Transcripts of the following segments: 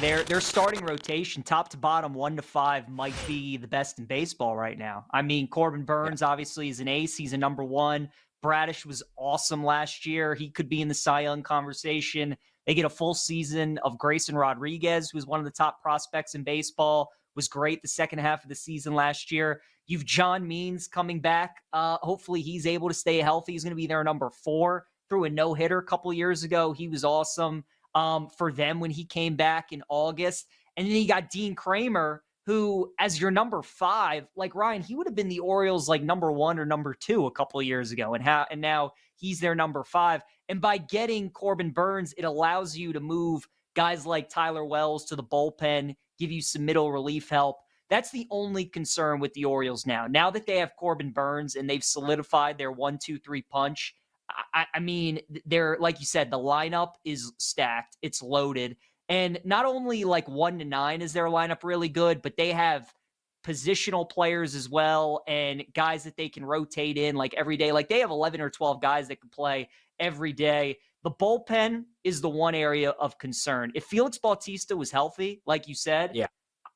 their starting rotation, top to bottom, 1 to 5, might be the best in baseball right now. I mean, Corbin Burns obviously is an ace. He's a number 1. Bradish was awesome last year. He could be in the Cy Young conversation. They get a full season of Grayson Rodriguez, who was one of the top prospects in baseball, was great the second half of the season last year. You've John Means coming back. Hopefully he's able to stay healthy. He's going to be their number 4. Threw a no-hitter a couple years ago. He was awesome for them when he came back in August. And then you got Dean Kramer, who, as your number 5, like Ryan, he would have been the Orioles like number 1 or number 2 a couple of years ago. And now he's their number 5. And by getting Corbin Burns, it allows you to move guys like Tyler Wells to the bullpen, give you some middle relief help. That's the only concern with the Orioles now. Now that they have Corbin Burns and they've solidified their 1-2-3 punch, I mean, they're, like you said, the lineup is stacked. It's loaded. And not only like 1 to 9 is their lineup really good, but they have positional players as well and guys that they can rotate in like every day. Like they have 11 or 12 guys that can play every day. The bullpen is the one area of concern. If Felix Bautista was healthy, like you said,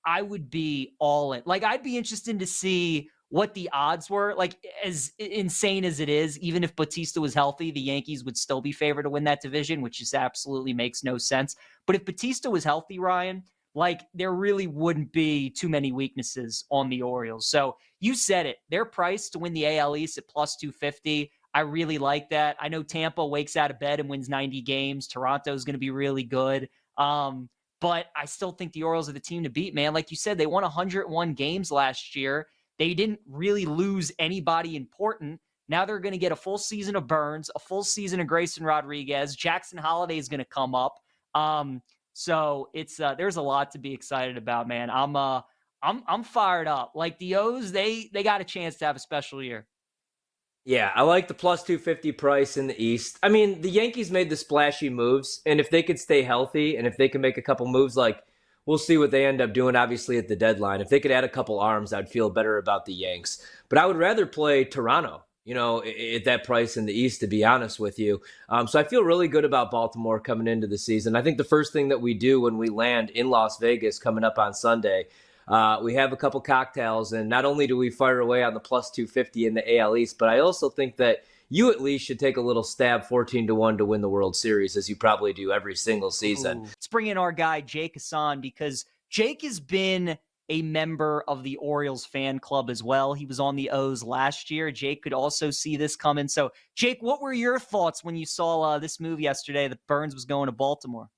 I would be all in. Like, I'd be interested to see what the odds were. Like, as insane as it is, even if Bautista was healthy, the Yankees would still be favored to win that division, which just absolutely makes no sense. But if Bautista was healthy, Ryan, like, there really wouldn't be too many weaknesses on the Orioles. So you said it. They're priced to win the AL East at plus 250. I really like that. I know Tampa wakes out of bed and wins 90 games. Toronto is going to be really good. But I still think the Orioles are the team to beat, man. Like you said, they won 101 games last year. They didn't really lose anybody important. Now they're going to get a full season of Burns, a full season of Grayson Rodriguez. Jackson Holliday is going to come up. So it's there's a lot to be excited about, man. I'm fired up. Like the O's, they got a chance to have a special year. Yeah, I like the plus 250 price in the East. I mean, the Yankees made the splashy moves, and if they could stay healthy and if they can make a couple moves, like we'll see what they end up doing, obviously, at the deadline. If they could add a couple arms, I'd feel better about the Yanks. But I would rather play Toronto, at that price in the East, to be honest with you. So I feel really good about Baltimore coming into the season. I think the first thing that we do when we land in Las Vegas coming up on Sunday, we have a couple cocktails, and not only do we fire away on the plus 250 in the AL East, but I also think that you at least should take a little stab 14-1 to win the World Series, as you probably do every single season. Ooh. Let's bring in our guy, Jake Hassan, because Jake has been a member of the Orioles fan club as well. He was on the O's last year. Jake could also see this coming. So, Jake, what were your thoughts when you saw this move yesterday that Burns was going to Baltimore?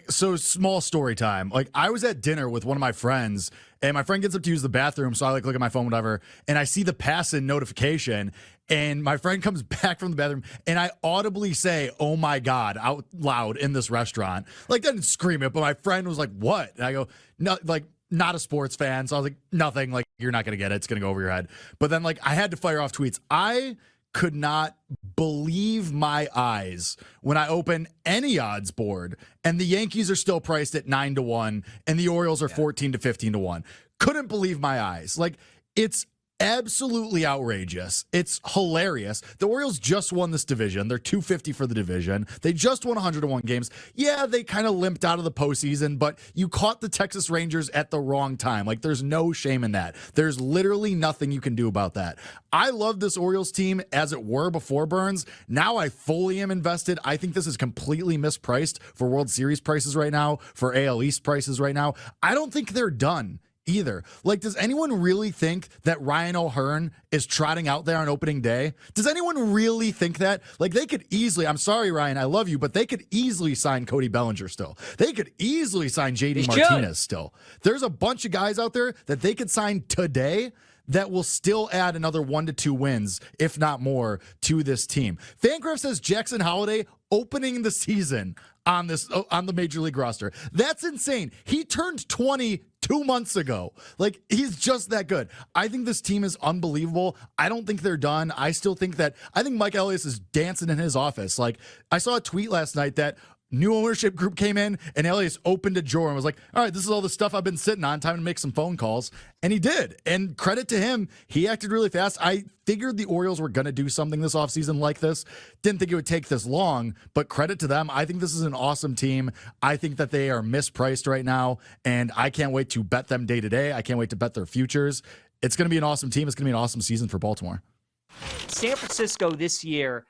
So small story time. Like, I was at dinner with one of my friends, and my friend gets up to use the bathroom, so I look at my phone, whatever, and I see the pass-in notification, and my friend comes back from the bathroom, and I audibly say, "Oh my God," out loud in this restaurant. Like, didn't scream it, but my friend was like, "What?" And I go, "No, like, not a sports fan." So I was like, "Nothing, like, you're not going to get it. It's going to go over your head." But then, like, I had to fire off tweets. I could not believe my eyes when I open any odds board and the Yankees are still priced at 9-1 and the Orioles are 14 to 15-1. Couldn't believe my eyes. Like, it's absolutely outrageous. It's hilarious. The Orioles just won this division. They're 250 for the division. They just won 101 games. Yeah, they kind of limped out of the postseason, but you caught the Texas Rangers at the wrong time. Like, there's no shame in that. There's literally nothing you can do about that. I love this Orioles team as it were before Burns. Now I fully am invested. I think this is completely mispriced for World Series prices right now, for AL East prices right now. I don't think they're done either. Like, does anyone really think that Ryan O'Hearn is trotting out there on opening day? Does anyone really think that? Like, they could easily, I'm sorry, Ryan, I love you, but they could easily sign Cody Bellinger still. They could easily sign JD Martinez still. There's a bunch of guys out there that they could sign today that will still add another 1 to 2 wins, if not more, to this team. Fangraph says Jackson Holliday opening the season on the Major League roster. That's insane. He turned 20 2 months ago. Like, he's just that good. I think this team is unbelievable. I don't think they're done. I think Mike Elias is dancing in his office. Like, I saw a tweet last night that new ownership group came in, and Elias opened a drawer and was like, all right, this is all the stuff I've been sitting on, time to make some phone calls. And he did. And credit to him, he acted really fast. I figured the Orioles were going to do something this offseason like this. Didn't think it would take this long, but credit to them. I think this is an awesome team. I think that they are mispriced right now, and I can't wait to bet them day to day. I can't wait to bet their futures. It's going to be an awesome team. It's going to be an awesome season for Baltimore. San Francisco this year,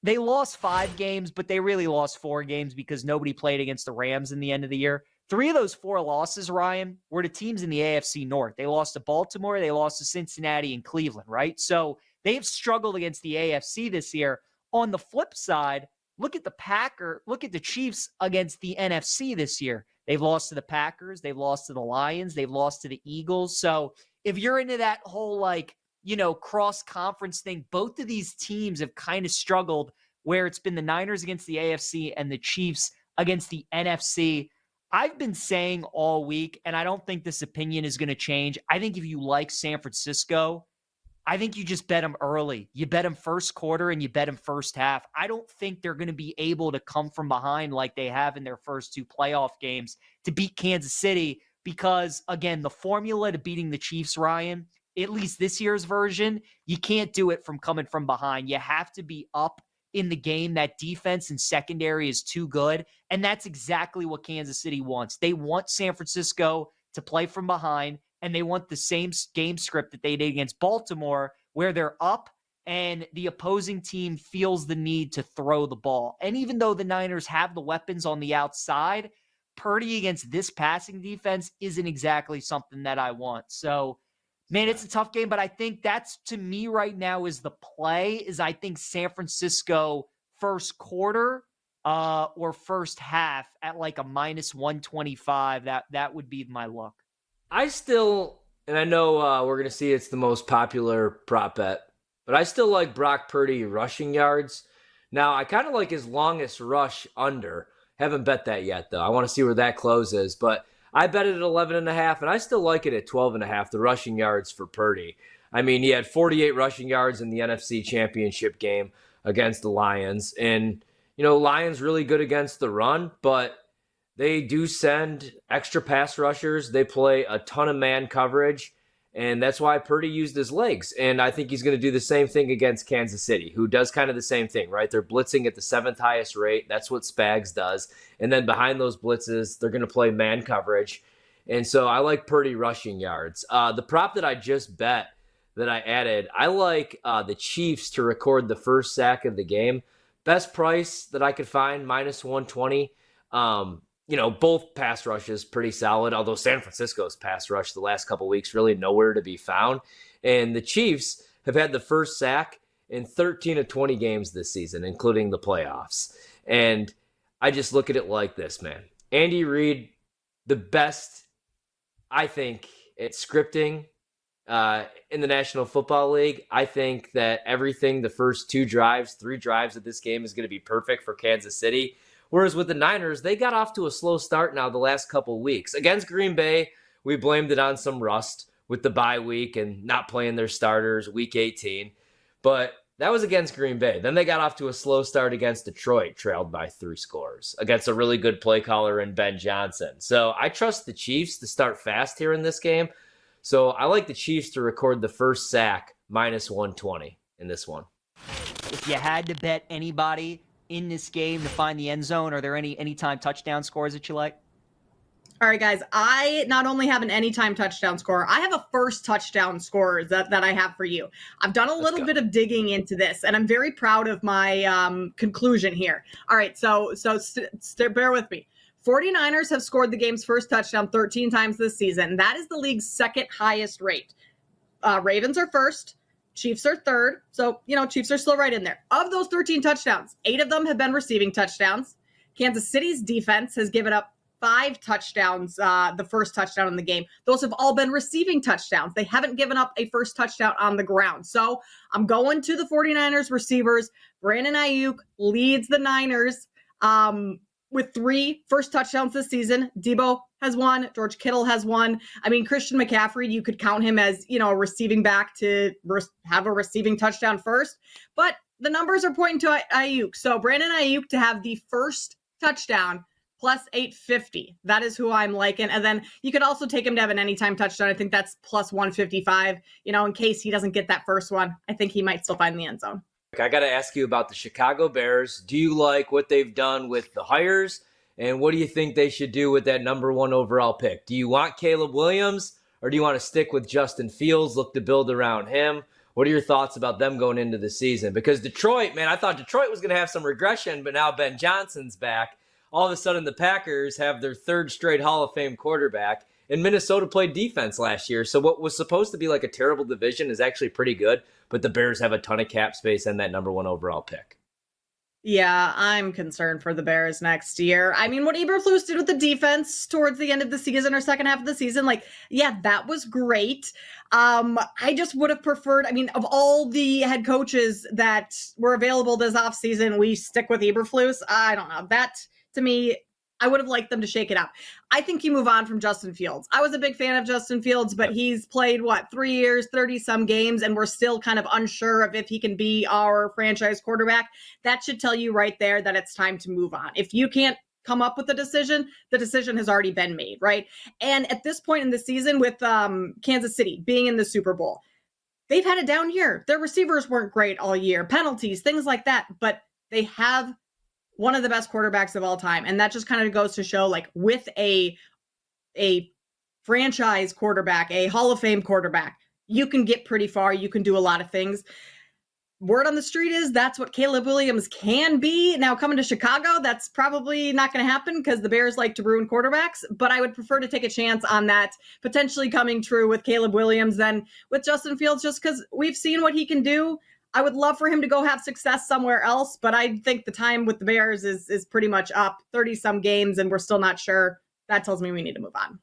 they lost 5 games, but they really lost 4 games because nobody played against the Rams in the end of the year. 3 of those 4 losses, Ryan, were to teams in the AFC North. They lost to Baltimore, they lost to Cincinnati and Cleveland, right? So they've struggled against the AFC this year. On the flip side, look at the Chiefs against the NFC this year. They've lost to the Packers, they've lost to the Lions, they've lost to the Eagles. So if you're into that whole cross-conference thing, both of these teams have kind of struggled where it's been the Niners against the AFC and the Chiefs against the NFC. I've been saying all week, and I don't think this opinion is going to change. I think if you like San Francisco, I think you just bet them early. You bet them first quarter and you bet them first half. I don't think they're going to be able to come from behind like they have in their first 2 playoff games to beat Kansas City because, again, the formula to beating the Chiefs, Ryan, at least this year's version, you can't do it from coming from behind. You have to be up in the game. That defense and secondary is too good, and that's exactly what Kansas City wants. They want San Francisco to play from behind, and they want the same game script that they did against Baltimore, where they're up and the opposing team feels the need to throw the ball. And even though the Niners have the weapons on the outside, Purdy against this passing defense isn't exactly something that I want. So, man, it's a tough game, but I think that's, to me right now, is the play, is I think San Francisco first quarter or first half at like a -125. That would be my look. I still, and I know we're going to see it's the most popular prop bet, but I still like Brock Purdy rushing yards. Now, I kind of like his longest rush under. Haven't bet that yet, though. I want to see where that closes, but I bet it at 11.5, and I still like it at 12.5, the rushing yards for Purdy. I mean, he had 48 rushing yards in the NFC Championship game against the Lions. And, Lions really good against the run, but they do send extra pass rushers. They play a ton of man coverage, and that's why Purdy used his legs. And I think he's going to do the same thing against Kansas City, who does kind of the same thing, right? They're blitzing at the 7th highest rate. That's what Spags does. And then behind those blitzes, they're going to play man coverage. And so I like Purdy rushing yards. The prop that I just bet that I added, I like the Chiefs to record the first sack of the game. Best price that I could find, -120. Both pass rushes pretty solid, although San Francisco's pass rush the last couple weeks really nowhere to be found. And the Chiefs have had the first sack in 13 of 20 games this season, including the playoffs. And I just look at it like this, man. Andy Reid, the best, I think, at scripting in the National Football League. I think that everything, the first 3 drives of this game is going to be perfect for Kansas City. Whereas with the Niners, they got off to a slow start now the last couple weeks. Against Green Bay, we blamed it on some rust with the bye week and not playing their starters week 18. But that was against Green Bay. Then they got off to a slow start against Detroit, trailed by 3 scores, against a really good play caller in Ben Johnson. So I trust the Chiefs to start fast here in this game. So I like the Chiefs to record the first sack, -120 in this one. If you had to bet anybody in this game to find the end zone, are there any anytime touchdown scores that you like? All right, guys, I not only have an anytime touchdown score, I have a first touchdown score that I have for you. I've done a little bit of digging into this, and I'm very proud of my conclusion here. All right, so bear with me. 49ers have scored the game's first touchdown 13 times this season. That is the league's 2nd highest rate. Ravens are first. Chiefs are third. So, Chiefs are still right in there. Of those 13 touchdowns, 8 of them have been receiving touchdowns. Kansas City's defense has given up 5 touchdowns, the first touchdown in the game. Those have all been receiving touchdowns. They haven't given up a first touchdown on the ground. So I'm going to the 49ers receivers. Brandon Ayuk leads the Niners with 3 first touchdowns this season. Debo has 1. George Kittle has 1. I mean, Christian McCaffrey, you could count him as, a receiving back to have a receiving touchdown first. But the numbers are pointing to Ayuk. So Brandon Ayuk to have the first touchdown, plus 850. That is who I'm liking. And then you could also take him to have an anytime touchdown. I think that's plus 155, in case he doesn't get that first one. I think he might still find the end zone. I got to ask you about the Chicago Bears. Do you like what they've done with the hires? And what do you think they should do with that number 1 overall pick? Do you want Caleb Williams, or do you want to stick with Justin Fields, look to build around him? What are your thoughts about them going into the season? Because Detroit, man, I thought Detroit was going to have some regression, but now Ben Johnson's back. All of a sudden, the Packers have their 3rd straight Hall of Fame quarterback. And Minnesota played defense last year. So what was supposed to be like a terrible division is actually pretty good. But the Bears have a ton of cap space and that number 1 overall pick. Yeah, I'm concerned for the Bears next year. I mean, what Eberflus did with the defense towards the end of the season or second half of the season, that was great. I just would have preferred, of all the head coaches that were available this offseason, we stick with Eberflus. I don't know. That, to me, I would have liked them to shake it up. I think you move on from Justin Fields. I was a big fan of Justin Fields, but he's played, 3 years, 30-some games, and we're still kind of unsure of if he can be our franchise quarterback. That should tell you right there that it's time to move on. If you can't come up with a decision, the decision has already been made, right? And at this point in the season with Kansas City being in the Super Bowl, they've had a down year. Their receivers weren't great all year, penalties, things like that, but they have one of the best quarterbacks of all time. And that just kind of goes to show, with a franchise quarterback, a Hall of Fame quarterback, you can get pretty far. You can do a lot of things. Word on the street is that's what Caleb Williams can be. Now, coming to Chicago, that's probably not going to happen because the Bears like to ruin quarterbacks. But I would prefer to take a chance on that potentially coming true with Caleb Williams than with Justin Fields, just because we've seen what he can do. I would love for him to go have success somewhere else, but I think the time with the Bears is pretty much up. 30-some games, and we're still not sure. That tells me we need to move on.